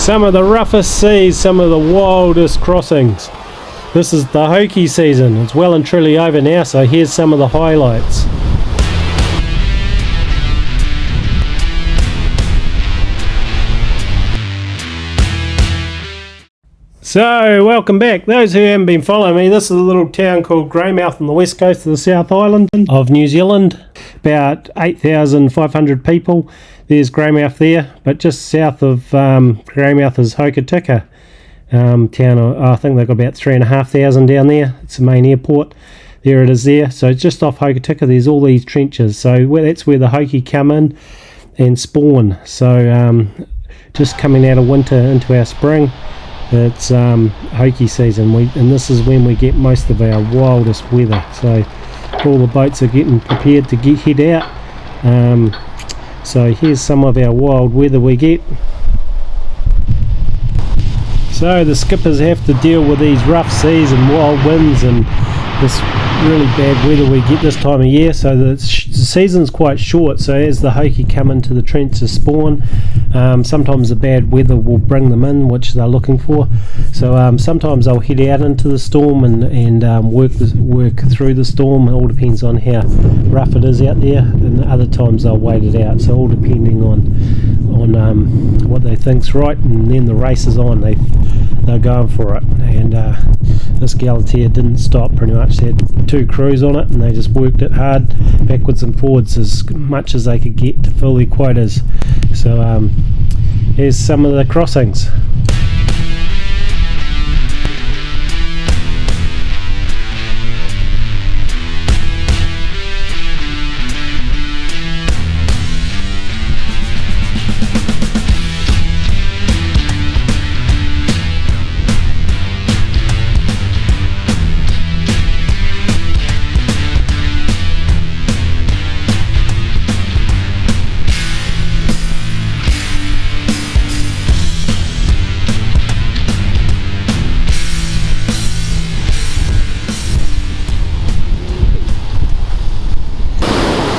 Some of the roughest seas, some of the wildest crossings. This is the Hoki season. It's well and truly over now, so here's some of the highlights. So, welcome back. Those who haven't been following me, this is a little town called Greymouth on the west coast of the South Island of New Zealand. About 8,500 people. There's Greymouth there, but just south of Greymouth is Hokitika town. I think they've got about 3,500 down there. It's the main airport. There it is there. So just off Hokitika, there's all these trenches. So that's where the Hoki come in and spawn. So just coming out of winter into our spring, it's Hoki season, and this is when we get most of our wildest weather. So all the boats are getting prepared to head out. So here's some of our wild weather we get. So the skippers have to deal with these rough seas and wild winds and this really bad weather we get this time of year. So the season's quite short, so as the Hoki come into the trench to spawn, sometimes the bad weather will bring them in, which they're looking for. So sometimes they'll head out into the storm and work through the storm. It all depends on how rough it is out there, and other times they'll wait it out. So all depending on what they think's right, and then the race is on. They're going for it, and this Galatea didn't stop pretty much. They had two crews on it and they just worked it hard backwards and forwards as much as they could get to fill their quotas. So here's some of the crossings.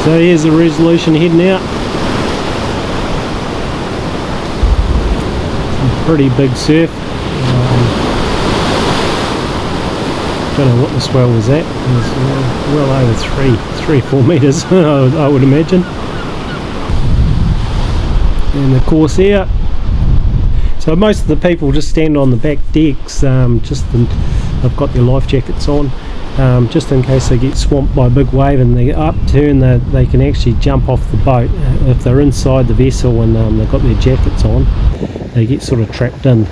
So here's the Resolution heading out. Some pretty big surf. Don't know what the swell was at. It was well over 3 or 4 metres, I would imagine. And the course here. So most of the people just stand on the back decks. They've got their life jackets on. Just in case they get swamped by a big wave and they upturn, they can actually jump off the boat. If they're inside the vessel and they've got their jackets on, they get sort of trapped in.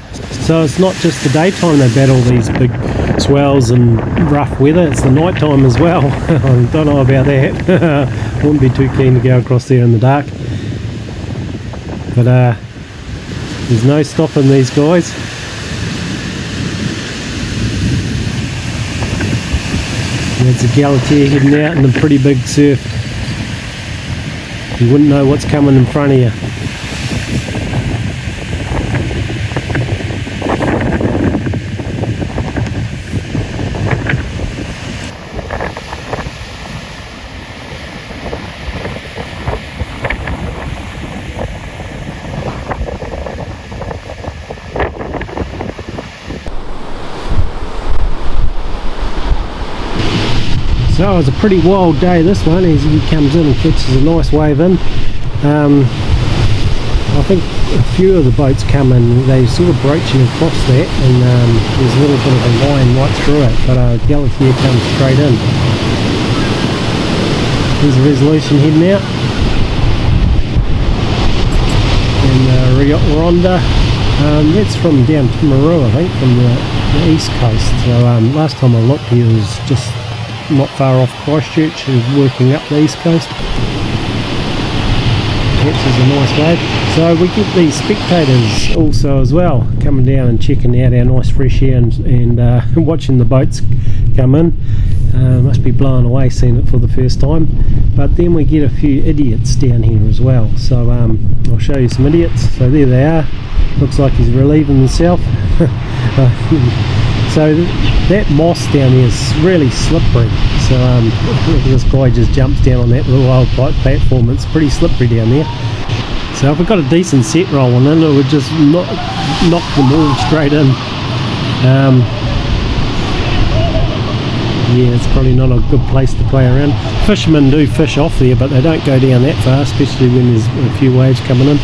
So it's not just the daytime they battle these big swells and rough weather, it's the night time as well. I don't know about that. Wouldn't be too keen to go across there in the dark. But there's no stopping these guys. There's a Galatea heading out in a pretty big surf. You wouldn't know what's coming in front of you. So it was a pretty wild day, this one, as he comes in and catches a nice wave in. I think a few of the boats come in, they sort of broaching across that, and there's a little bit of a line right through it, but Galatea comes straight in. Here's the Resolution heading out. And Rhonda, that's from down Timaru, I think, from the east coast. So last time I looked, he was just not far off Christchurch, who's working up the east coast. Catches a nice wave. So we get these Spectators also as well, coming down and checking out our nice fresh air and watching the boats come in. Must be blown away seeing it for the first time. But then we get a few idiots down here as well. So I'll show you some idiots. So there they are. Looks like he's relieving himself. So that moss down there is really slippery. So this guy just jumps down on that little old platform. It's pretty slippery down there. So if we got a decent set rolling in, it would just knock them all straight in. Yeah, it's probably not a good place to play around. Fishermen do fish off there, but they don't go down that far, especially when there's a few waves coming in.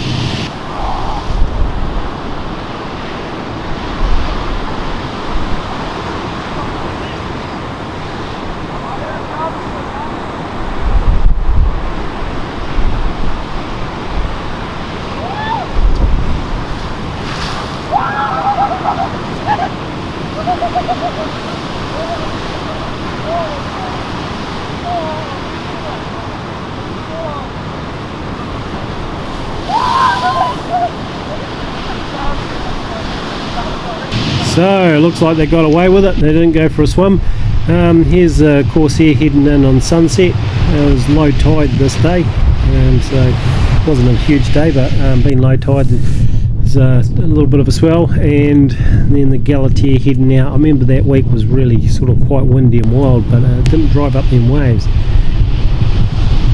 So it looks like they got away with it. They didn't go for a swim. Here's a Corsair heading in on sunset. It was low tide this day, so it wasn't a huge day, but being low tide, there's a little bit of a swell. And then the Galatea heading out. I remember that week was really sort of quite windy and wild, but it didn't drive up them waves.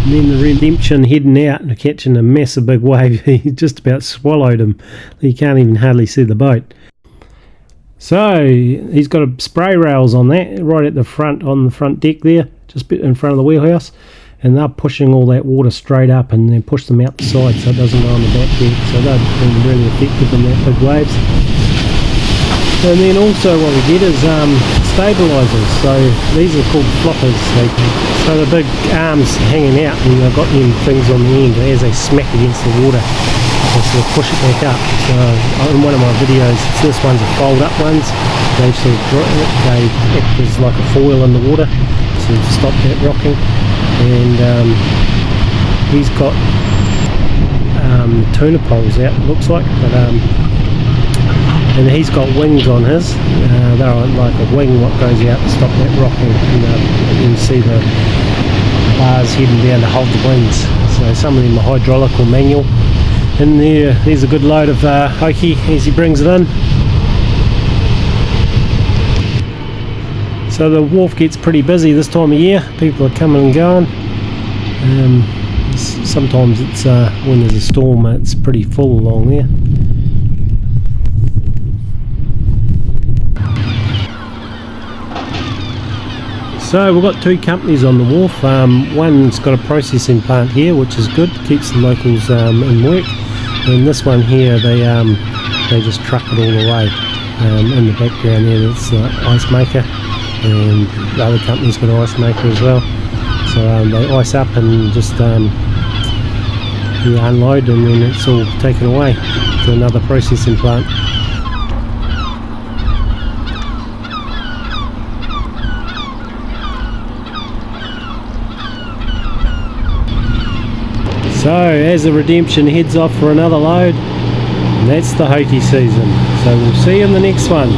And then the Redemption heading out and catching a massive big wave. He just about swallowed him. You can't even hardly see the boat. So he's got a spray rails on that right at the front, on the front deck there, just in front of the wheelhouse, and they're pushing all that water straight up and then push them out the side so it doesn't go on the back deck. So they've been really effective in that big waves. And then also what we get is stabilisers. So these are called floppers. So the big arms hanging out, and they've got them things on the end as they smack against the water. Sort of push it back up. So in one of my videos, this one's a fold up ones. They act as like a foil in the water to stop that rocking. And he's got tuna poles out, it looks like, but and he's got wings on his. They're like a wing what goes out to stop that rocking. And you can see the bars heading down to hold the wings. So some of them are hydraulic or manual. And there's a good load of Hoki as he brings it in. So the wharf gets pretty busy this time of year. People are coming and going. Sometimes it's when there's a storm, it's pretty full along there. So we've got two companies on the wharf. One's got a processing plant here, which is good, keeps the locals in work. And this one here, they just truck it all the way. In the background there, that's the ice maker, and the other company's got an ice maker as well. So they ice up and just unload, and then it's all taken away to another processing plant. So as the Redemption heads off for another load, that's the Hoki season. So we'll see you in the next one.